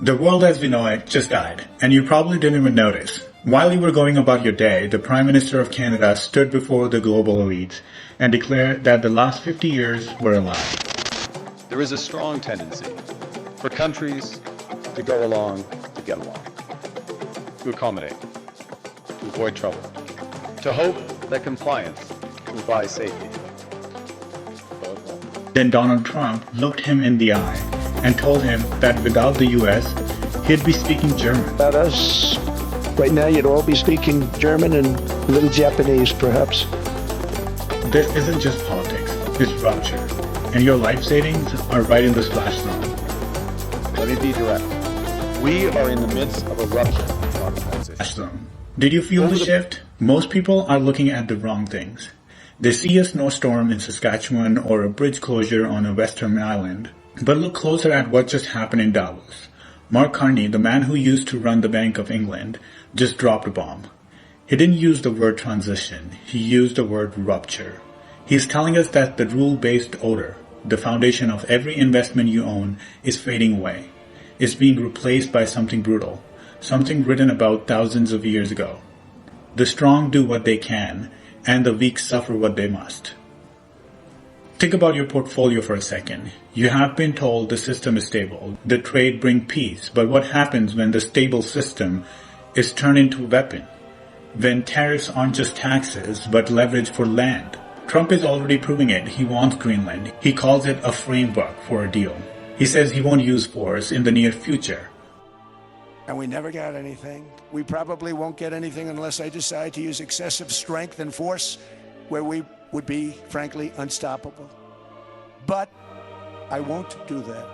The world as we know it just died, and you probably didn't even notice. While you were going about your day, the Prime Minister of Canada stood before the global elites and declared that the last 50 years were a lie. There is a strong tendency for countries to go along to get along, to accommodate, to avoid trouble, to hope that compliance will buy safety. Then Donald Trump looked him in the eye and told him that without the US, he'd be speaking German. About us, right now you'd all be speaking German and a little Japanese, perhaps. This isn't just politics, it's rupture. And your life savings are right in the splash zone. Let me be direct. We are in the midst of a rupture, not a transition. Did you feel the shift? Most people are looking at the wrong things. They see a snowstorm in Saskatchewan or a bridge closure on a western island. But look closer at what just happened in Davos. Mark Carney, the man who used to run the Bank of England, just dropped a bomb. He didn't use the word transition, he used the word rupture. He's telling us that the rule-based order, the foundation of every investment you own, is fading away. It's being replaced by something brutal, something written about thousands of years ago. The strong do what they can, and the weak suffer what they must. Think about your portfolio for a second. You have been told the system is stable, the trade brings peace, but what happens when the stable system is turned into a weapon? When tariffs aren't just taxes, but leverage for land? Trump is already proving it. He wants Greenland. He calls it a framework for a deal. He says he won't use force in the near future. And we never got anything. We probably won't get anything unless I decide to use excessive strength and force where we would be, frankly, unstoppable. But I won't do that.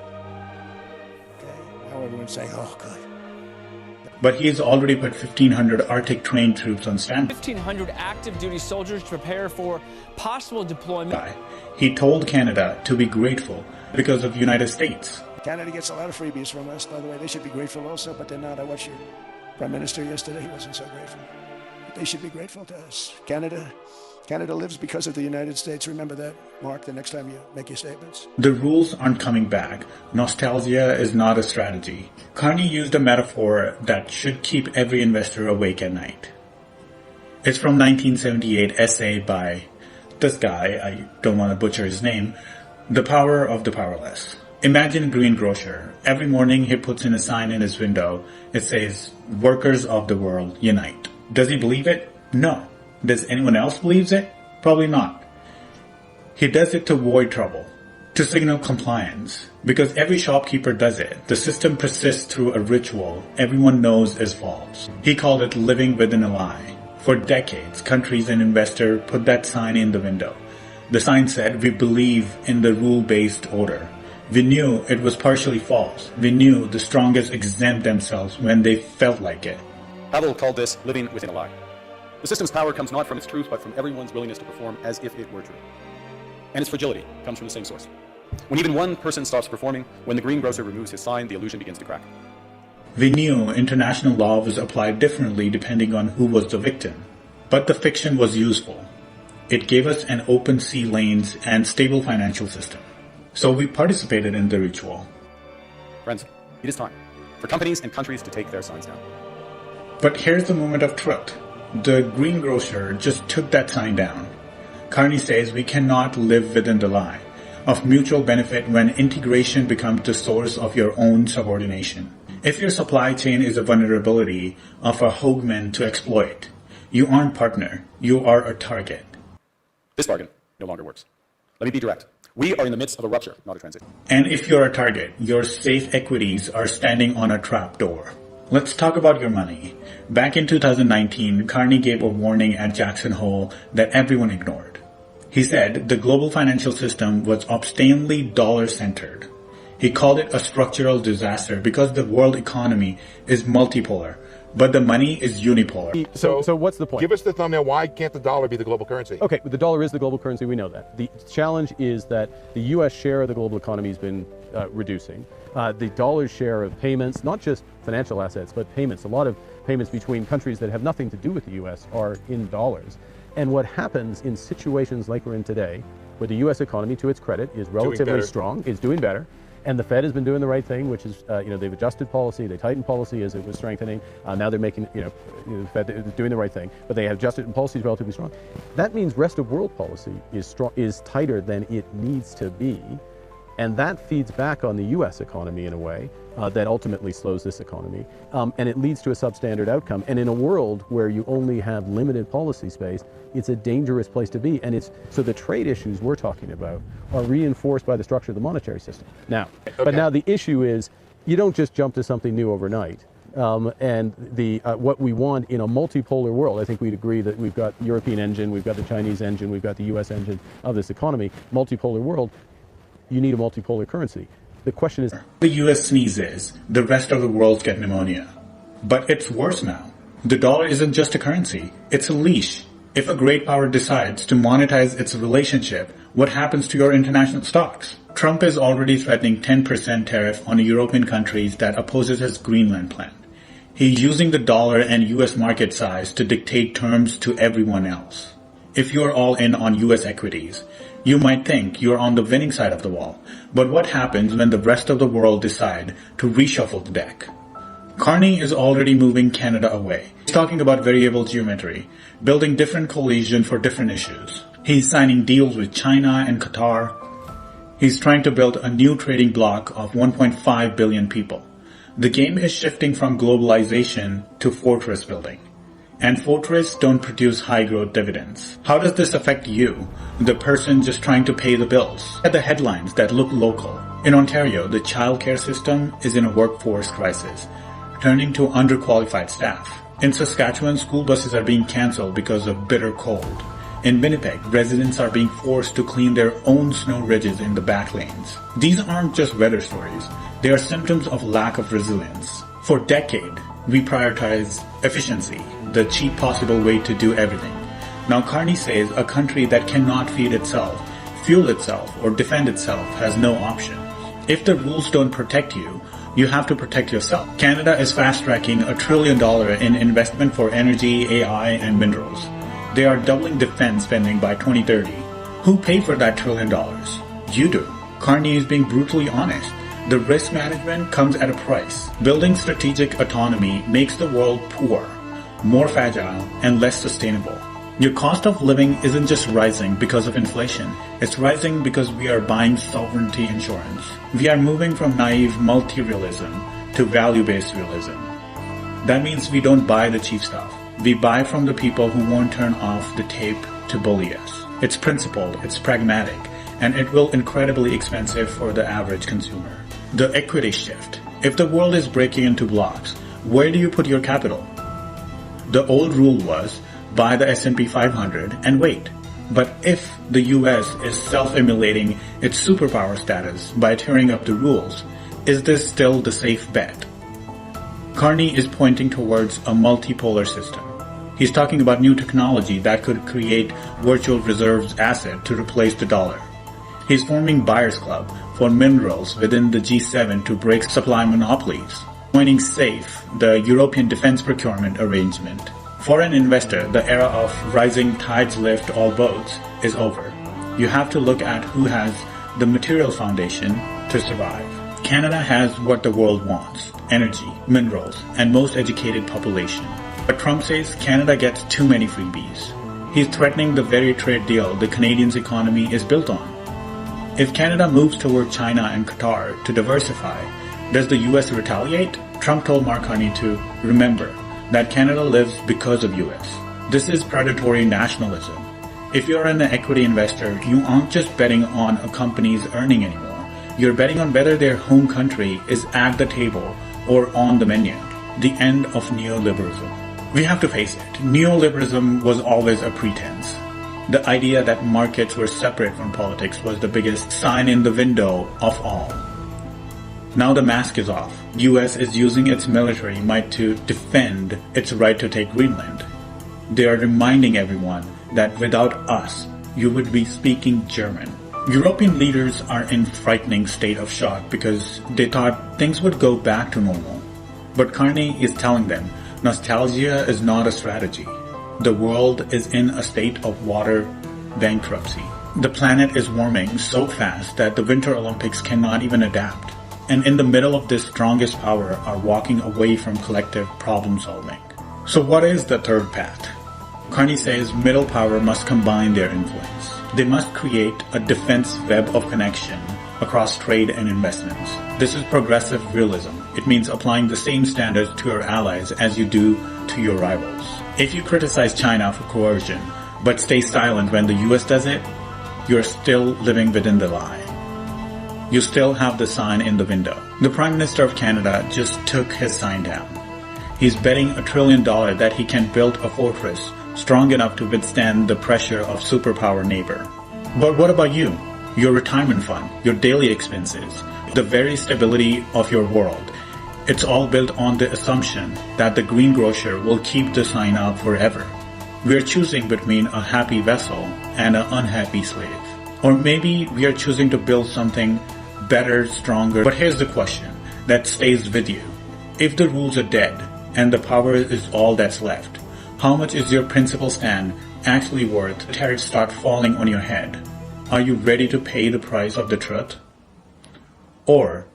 Okay? Now everyone's saying, oh, good. But he has already put 1,500 Arctic trained troops on standby. 1,500 active duty soldiers to prepare for possible deployment. He told Canada to be grateful because of the United States. Canada gets a lot of freebies from us, by the way. They should be grateful also, but they're not. I watched your Prime Minister yesterday. He wasn't so grateful. They should be grateful to us. Canada lives because of the United States. Remember that, Mark, the next time you make your statements. The rules aren't coming back. Nostalgia is not a strategy. Carney used a metaphor that should keep every investor awake at night. It's from 1978 essay by this guy, I don't want to butcher his name, The Power of the Powerless. Imagine Greengrocer. Every morning he puts in a sign in his window. It says, "Workers of the world, unite." Does he believe it? No. Does anyone else believe it? Probably not. He does it to avoid trouble, to signal compliance, because every shopkeeper does it. The system persists through a ritual everyone knows is false. He called it living within a lie. For decades, countries and investors put that sign in the window. The sign said, "We believe in the rule-based order." We knew it was partially false. We knew the strongest exempt themselves when they felt like it. Havel called this living within a lie. The system's power comes not from its truth, but from everyone's willingness to perform as if it were true. And its fragility comes from the same source. When even one person stops performing, when the greengrocer removes his sign, the illusion begins to crack. We knew international law was applied differently depending on who was the victim. But the fiction was useful. It gave us an open sea lanes and stable financial system. So we participated in the ritual. Friends, it is time for companies and countries to take their signs down. But here's the moment of truth. The greengrocer just took that sign down. Carney says we cannot live within the lie of mutual benefit when integration becomes the source of your own subordination. If your supply chain is a vulnerability of a hogman to exploit, you aren't partner, you are a target. This bargain no longer works. Let me be direct. We are in the midst of a rupture, not a transition. And if you're a target, your safe equities are standing on a trap door. Let's talk about your money. Back in 2019, Carney gave a warning at Jackson Hole that everyone ignored. He said the global financial system was obstinately dollar-centered. He called it a structural disaster because the world economy is multipolar, but the money is unipolar. So what's the point? Give us the thumbnail. Why can't the dollar be the global currency? Okay, the dollar is the global currency. We know that. The challenge is that the U.S. share of the global economy has been reducing. The dollar's share of payments, not just financial assets, but payments, a lot of payments between countries that have nothing to do with the U.S. are in dollars. And what happens in situations like we're in today, where the U.S. economy, to its credit, is relatively strong, is doing better, And the Fed has been doing the right thing, which is, they've adjusted policy, they tightened policy as it was strengthening. Now they're making, the Fed is doing the right thing, but they have adjusted and policy is relatively strong. That means rest of world policy is tighter than it needs to be. And that feeds back on the U.S. economy in a way that ultimately slows this economy. And it leads to a substandard outcome. And in a world where you only have limited policy space, it's a dangerous place to be. And so the trade issues we're talking about are reinforced by the structure of the monetary system. Now, But now the issue is you don't just jump to something new overnight. And what we want in a multipolar world, I think we'd agree that we've got European engine, we've got the Chinese engine, we've got the U.S. engine of this economy, multipolar world. You need a multipolar currency. The question is... The US sneezes, the rest of the world get pneumonia. But it's worse now. The dollar isn't just a currency, it's a leash. If a great power decides to monetize its relationship, what happens to your international stocks? Trump is already threatening 10% tariff on European countries that opposes his Greenland plan. He's using the dollar and US market size to dictate terms to everyone else. If you're all in on US equities, you might think you're on the winning side of the wall, but what happens when the rest of the world decide to reshuffle the deck? Carney is already moving Canada away. He's talking about variable geometry, building different coalition for different issues. He's signing deals with China and Qatar. He's trying to build a new trading bloc of 1.5 billion people. The game is shifting from globalization to fortress building. And fortresses don't produce high-growth dividends. How does this affect you, the person just trying to pay the bills? At the headlines that look local. In Ontario, the childcare system is in a workforce crisis, turning to underqualified staff. In Saskatchewan, school buses are being cancelled because of bitter cold. In Winnipeg, residents are being forced to clean their own snow ridges in the back lanes. These aren't just weather stories. They are symptoms of lack of resilience. For decades, we prioritize efficiency, the cheap possible way to do everything. Now Carney says a country that cannot feed itself, fuel itself, or defend itself has no option. If the rules don't protect you, you have to protect yourself. Canada is fast-tracking $1 trillion in investment for energy, AI, and minerals. They are doubling defense spending by 2030. Who paid for that $1 trillion? You do. Carney is being brutally honest. The risk management comes at a price. Building strategic autonomy makes the world poor, more fragile, and less sustainable. Your cost of living isn't just rising because of inflation. It's rising because we are buying sovereignty insurance. We are moving from naive multi-realism to value-based realism. That means we don't buy the cheap stuff. We buy from the people who won't turn off the tape to bully us. It's principled, it's pragmatic, and it will incredibly expensive for the average consumer. The equity shift. If the world is breaking into blocks, where do you put your capital? The old rule was, buy the S&P 500 and wait. But if the US is self-immolating its superpower status by tearing up the rules, is this still the safe bet? Carney is pointing towards a multipolar system. He's talking about new technology that could create virtual reserves asset to replace the dollar. He's forming Buyers Club for minerals within the G7 to break supply monopolies. Joining SAFE, the European Defense Procurement Arrangement. For an investor, the era of rising tides lift all boats is over. You have to look at who has the material foundation to survive. Canada has what the world wants: energy, minerals, and most educated population. But Trump says Canada gets too many freebies. He's threatening the very trade deal the Canadians' economy is built on. If Canada moves toward China and Qatar to diversify, does the US retaliate? Trump told Mark Carney to remember that Canada lives because of US. This is predatory nationalism. If you're an equity investor, you aren't just betting on a company's earning anymore. You're betting on whether their home country is at the table or on the menu. The end of neoliberalism. We have to face it. Neoliberalism was always a pretense. The idea that markets were separate from politics was the biggest sign in the window of all. Now the mask is off. US is using its military might to defend its right to take Greenland. They are reminding everyone that without us, you would be speaking German. European leaders are in frightening state of shock because they thought things would go back to normal. But Carney is telling them, nostalgia is not a strategy. The world is in a state of water bankruptcy. The planet is warming so fast that the Winter Olympics cannot even adapt. and in the middle of this strongest power are walking away from collective problem solving. So what is the third path? Carney says middle power must combine their influence. They must create a defense web of connection across trade and investments. This is progressive realism. It means applying the same standards to your allies as you do to your rivals. If you criticize China for coercion, but stay silent when the US does it, you're still living within the lie. You still have the sign in the window. The Prime Minister of Canada just took his sign down. He's betting $1 trillion that he can build a fortress strong enough to withstand the pressure of superpower neighbor. But what about you? Your retirement fund, your daily expenses, the very stability of your world. It's all built on the assumption that the greengrocer will keep the sign up forever. We're choosing between a happy vessel and an unhappy slave. Or maybe we are choosing to build something better, stronger. But here's the question that stays with you. If the rules are dead and the power is all that's left, how much is your principal stand actually worth if tariffs start falling on your head? Are you ready to pay the price of the truth? Or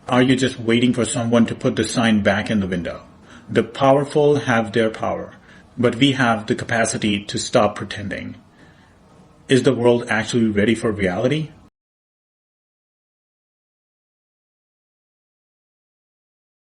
are you just waiting for someone to put the sign back in the window? The powerful have their power, but we have the capacity to stop pretending. Is the world actually ready for reality?